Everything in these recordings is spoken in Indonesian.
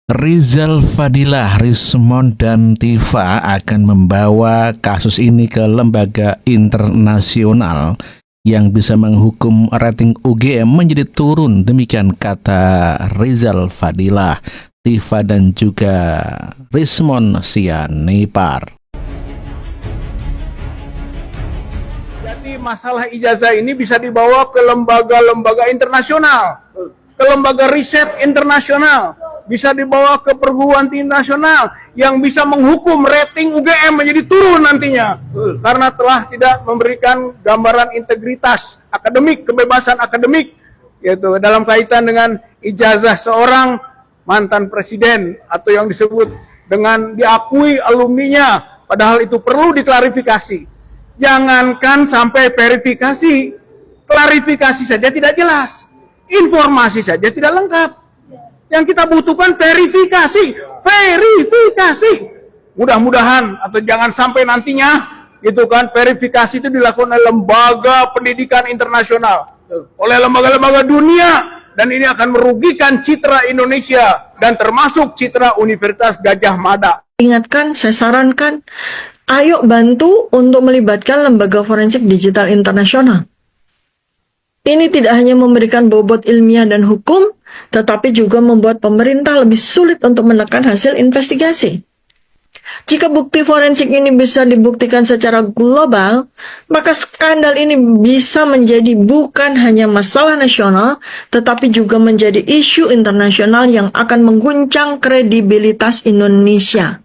Rizal Fadilah, Rismond, dan Tifa akan membawa kasus ini ke lembaga internasional yang bisa menghukum rating UGM menjadi turun. Demikian kata Rizal Fadilah, Tifa, dan juga Rismond Sianipar. Jadi masalah ijazah ini bisa dibawa ke lembaga-lembaga internasional, ke lembaga riset internasional, bisa dibawa ke perguruan tinggi nasional yang bisa menghukum rating UGM menjadi turun nantinya karena telah tidak memberikan gambaran integritas akademik, kebebasan akademik, yaitu dalam kaitan dengan ijazah seorang mantan presiden atau yang disebut dengan diakui alumninya, padahal itu perlu diklarifikasi. Jangankan sampai verifikasi, klarifikasi saja tidak jelas, informasi saja tidak lengkap. Yang kita butuhkan verifikasi. Mudah-mudahan atau jangan sampai nantinya gitu kan, verifikasi itu dilakukan oleh lembaga pendidikan internasional, oleh lembaga-lembaga dunia, dan ini akan merugikan citra Indonesia dan termasuk citra Universitas Gadjah Mada. Ingatkan, saya sarankan, ayo bantu untuk melibatkan lembaga forensik digital internasional. Ini tidak hanya memberikan bobot ilmiah dan hukum, tetapi juga membuat pemerintah lebih sulit untuk menekan hasil investigasi. Jika bukti forensik ini bisa dibuktikan secara global, maka skandal ini bisa menjadi bukan hanya masalah nasional, tetapi juga menjadi isu internasional yang akan mengguncang kredibilitas Indonesia.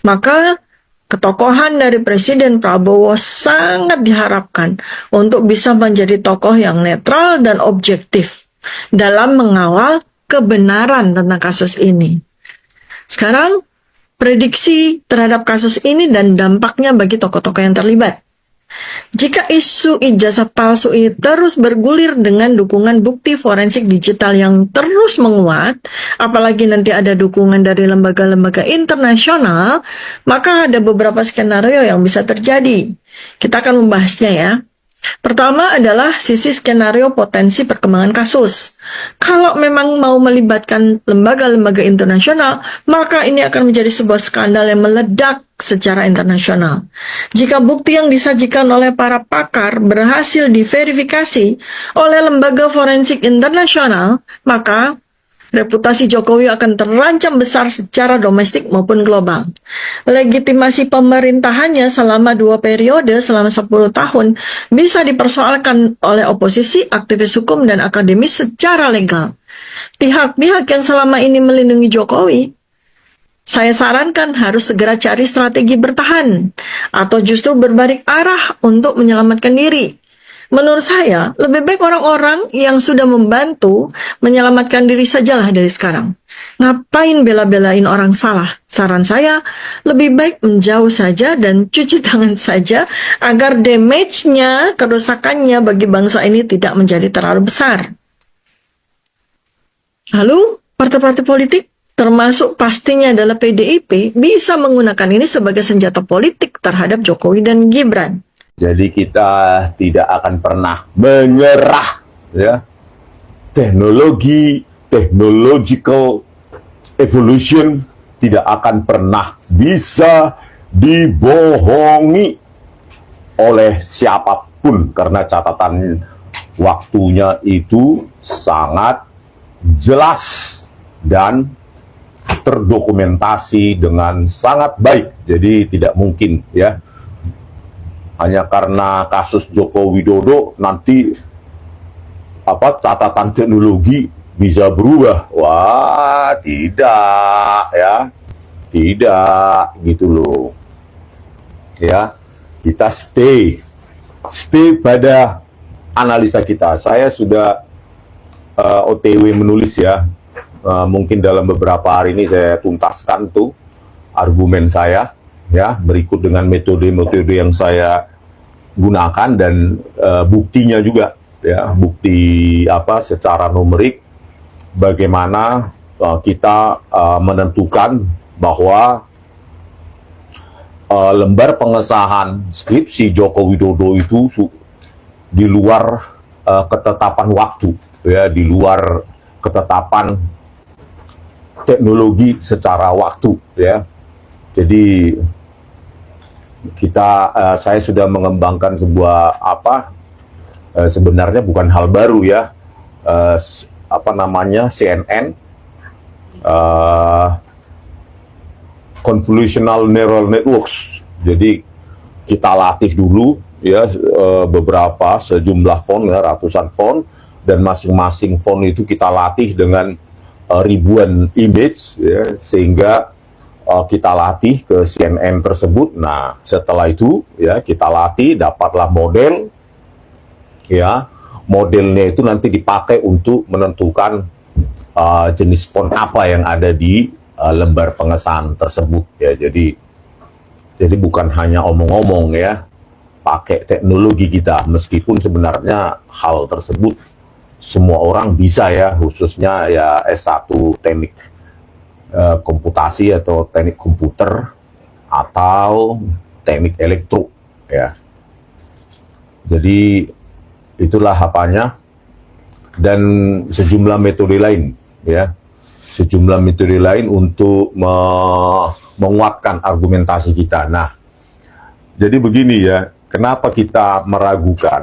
Maka ketokohan dari Presiden Prabowo sangat diharapkan untuk bisa menjadi tokoh yang netral dan objektif dalam mengawal kebenaran tentang kasus ini. Sekarang, prediksi terhadap kasus ini dan dampaknya bagi tokoh-tokoh yang terlibat. Jika isu ijazah palsu ini terus bergulir dengan dukungan bukti forensik digital yang terus menguat, apalagi nanti ada dukungan dari lembaga-lembaga internasional, maka ada beberapa skenario yang bisa terjadi. Kita akan membahasnya ya. Pertama adalah sisi skenario potensi perkembangan kasus. Kalau memang mau melibatkan lembaga-lembaga internasional, maka ini akan menjadi sebuah skandal yang meledak secara internasional. Jika bukti yang disajikan oleh para pakar berhasil diverifikasi oleh lembaga forensik internasional, maka reputasi Jokowi akan terancam besar secara domestik maupun global. Legitimasi pemerintahannya selama 2 periode, selama 10 tahun, bisa dipersoalkan oleh oposisi, aktivis hukum, dan akademis secara legal. Pihak-pihak yang selama ini melindungi Jokowi, saya sarankan harus segera cari strategi bertahan, atau justru berbalik arah untuk menyelamatkan diri. Menurut saya, lebih baik orang-orang yang sudah membantu menyelamatkan diri sajalah dari sekarang. Ngapain bela-belain orang salah? Saran saya, lebih baik menjauh saja dan cuci tangan saja agar damage-nya, kerusakannya bagi bangsa ini tidak menjadi terlalu besar. Lalu, partai-partai politik, termasuk pastinya adalah PDIP, bisa menggunakan ini sebagai senjata politik terhadap Jokowi dan Gibran. Jadi kita tidak akan pernah menyerah, ya. Technological evolution tidak akan pernah bisa dibohongi oleh siapapun karena catatan waktunya itu sangat jelas dan terdokumentasi dengan sangat baik. Jadi tidak mungkin, ya, hanya karena kasus Joko Widodo nanti catatan teknologi bisa berubah. Wah, tidak, ya. Tidak gitu loh. Ya, kita stay pada analisa kita. Saya sudah OTW menulis, ya. Mungkin dalam beberapa hari ini saya tuntaskan tuh argumen saya, ya, berikut dengan metode-metode yang saya gunakan dan buktinya juga, ya, bukti secara numerik bagaimana kita menentukan bahwa lembar pengesahan skripsi Joko Widodo itu di luar ketetapan waktu, ya, di luar ketetapan teknologi secara waktu, ya. Jadi saya sudah mengembangkan sebuah sebenarnya bukan hal baru, ya, CNN, convolutional neural networks. Jadi kita latih dulu, ya, sejumlah font, ya, ratusan font, dan masing-masing font itu kita latih dengan ribuan image, ya, sehingga kita latih ke CNN tersebut. Nah, setelah itu, ya, kita latih, dapatlah model, ya. Modelnya itu nanti dipakai untuk menentukan jenis font apa yang ada di lembar pengesahan tersebut, ya. Jadi bukan hanya omong-omong, ya, pakai teknologi kita, meskipun sebenarnya hal tersebut semua orang bisa, ya, khususnya ya S1 teknik komputasi atau teknik komputer atau teknik elektro, ya. Jadi itulah apanya, dan sejumlah metode lain, ya, sejumlah metode lain untuk menguatkan argumentasi kita. Nah, jadi begini, ya, kenapa kita meragukan,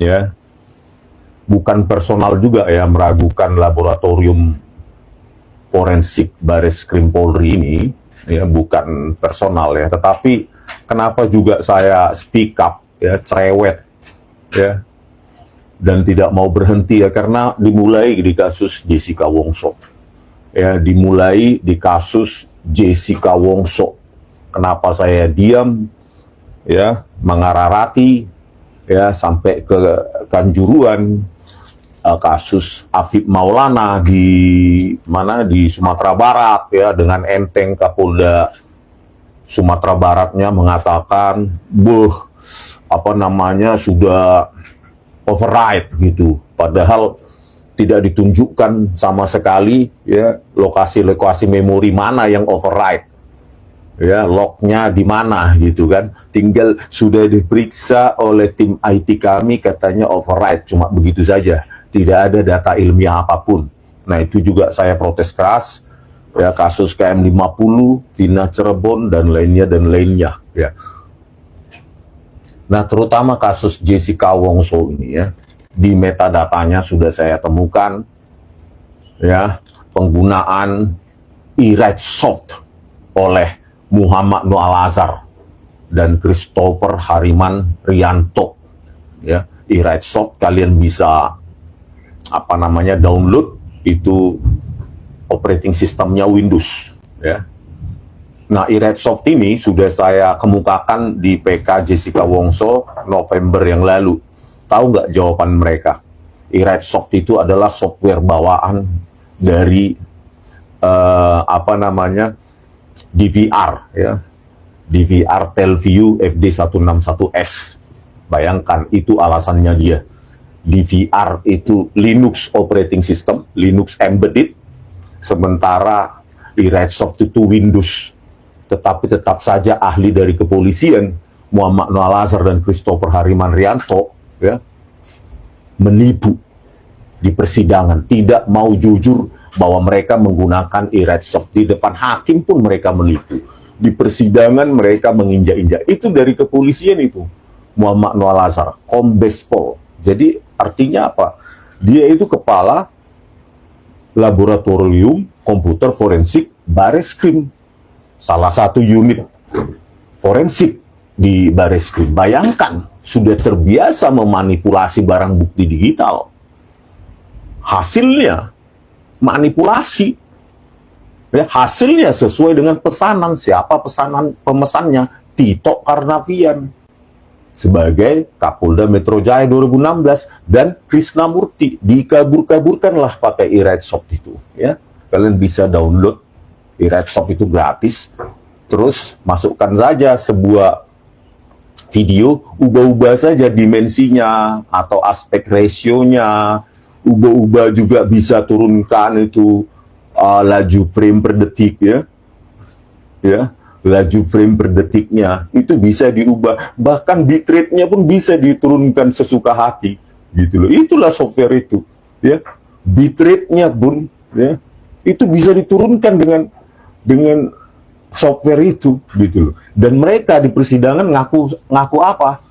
ya, bukan personal juga, ya, meragukan laboratorium forensik Bareskrim Polri ini, ya, bukan personal, ya, tetapi kenapa juga saya speak up, ya, cerewet, ya, dan tidak mau berhenti, ya, karena dimulai di kasus Jessica Wongso, ya, dimulai di kasus Jessica Wongso. Kenapa saya diam, ya, mengararati, ya, sampai ke Kanjuruan, kasus Afif Maulana di Sumatera Barat, ya, dengan enteng Kapolda Sumatera Baratnya mengatakan, sudah override gitu, padahal tidak ditunjukkan sama sekali, ya, lokasi-lokasi memori mana yang override, ya, lognya di mana gitu kan, tinggal sudah diperiksa oleh tim IT kami, katanya override, cuma begitu saja, tidak ada data ilmiah apapun. Nah, itu juga saya protes keras, ya, kasus KM50, Vina Cirebon, dan lainnya, ya. Nah, terutama kasus Jessica Wongso ini, ya, di metadatanya sudah saya temukan, ya, penggunaan e-write soft oleh Muhammad Nur Al-Azhar dan Christopher Hariman Rianto, ya. E-write soft kalian bisa download, itu operating sistemnya Windows, ya. Nah, e-write soft ini sudah saya kemukakan di PK Jessica Wongso November yang lalu. Tahu nggak jawaban mereka? E-write soft itu adalah software bawaan dari DVR, ya, DVR Telview FD161S. Bayangkan, itu alasannya dia. DVR itu Linux operating system, Linux embedded, sementara e-write soft itu Windows. Tetapi tetap saja ahli dari kepolisian Muhammad Nur Al-Azhar dan Christopher Hariman Rianto, ya, menipu di persidangan, tidak mau jujur bahwa mereka menggunakan e-write soft. Di depan hakim pun mereka menipu, di persidangan mereka menginjak-injak. Itu dari kepolisian itu, Muhammad Nur Al-Azhar, Kombes Pol. Jadi artinya apa? Dia itu kepala laboratorium komputer forensik Bareskrim, salah satu unit forensik di Bareskrim. Bayangkan, sudah terbiasa memanipulasi barang bukti digital. Hasilnya manipulasi. Ya, hasilnya sesuai dengan pesanan. Siapa pemesannya? Tito Karnavian sebagai Kapolda Metro Jaya 2016, dan Krisnamurti. Dikabur-kaburkanlah pakai e-write soft itu, ya. Kalian bisa download e-write soft itu gratis. Terus masukkan saja sebuah video, ubah-ubah saja dimensinya atau aspek rasionya, ubah-ubah juga bisa turunkan itu laju frame per detik, ya, laju frame per detiknya itu bisa diubah, bahkan bitrate-nya pun bisa diturunkan sesuka hati, gitu loh. Itulah software itu, ya, bitrate-nya pun, ya, itu bisa diturunkan dengan software itu, gitu loh. Dan mereka di persidangan ngaku apa?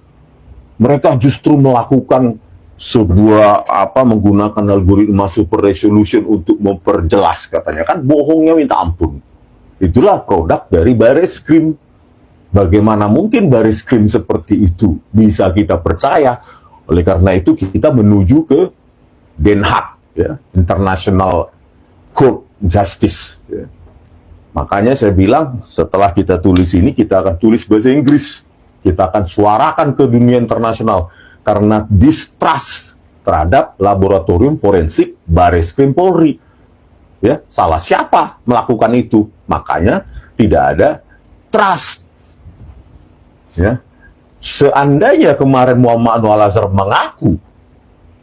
Mereka justru melakukan sebuah menggunakan algoritma super resolution untuk memperjelas, katanya. Kan bohongnya minta ampun. Itulah produk dari Bareskrim. Bagaimana mungkin Bareskrim seperti itu bisa kita percaya? Oleh karena itu kita menuju ke Den Haag, ya, International Court Justice. Ya. Makanya saya bilang setelah kita tulis ini, kita akan tulis bahasa Inggris. Kita akan suarakan ke dunia internasional. Karena distrust terhadap laboratorium forensik Bareskrim Polri. Ya, salah siapa melakukan itu? Makanya tidak ada trust. Ya. Seandainya kemarin Muhammad Anwar Al-Azhar mengaku,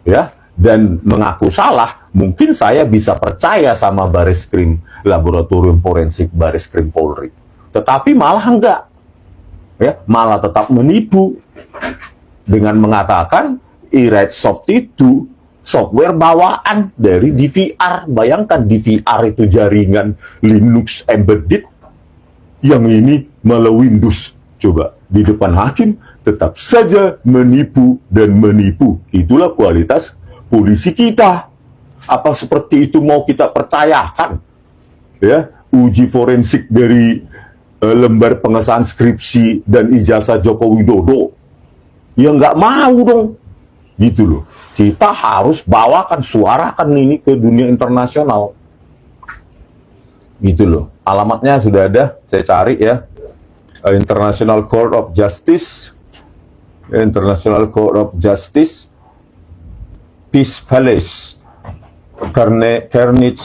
ya, dan mengaku salah, mungkin saya bisa percaya sama Bareskrim, laboratorium forensik Bareskrim Polri. Tetapi malah enggak, ya, malah tetap menipu dengan mengatakan eRightSoft itu software bawaan dari DVR. Bayangkan DVR itu jaringan Linux embedded, yang ini malah Windows. Coba di depan hakim tetap saja menipu dan menipu. Itulah kualitas polisi kita. Apa seperti itu mau kita percayakan? Ya, uji forensik dari lembar pengesahan skripsi dan ijazah Joko Widodo. Ya nggak mau dong. Gitu loh. Kita harus bawakan, suarakan ini ke dunia internasional. Gitu loh. Alamatnya sudah ada, saya cari ya. International Court of Justice, International Court of Justice, Peace Palace, Carnegie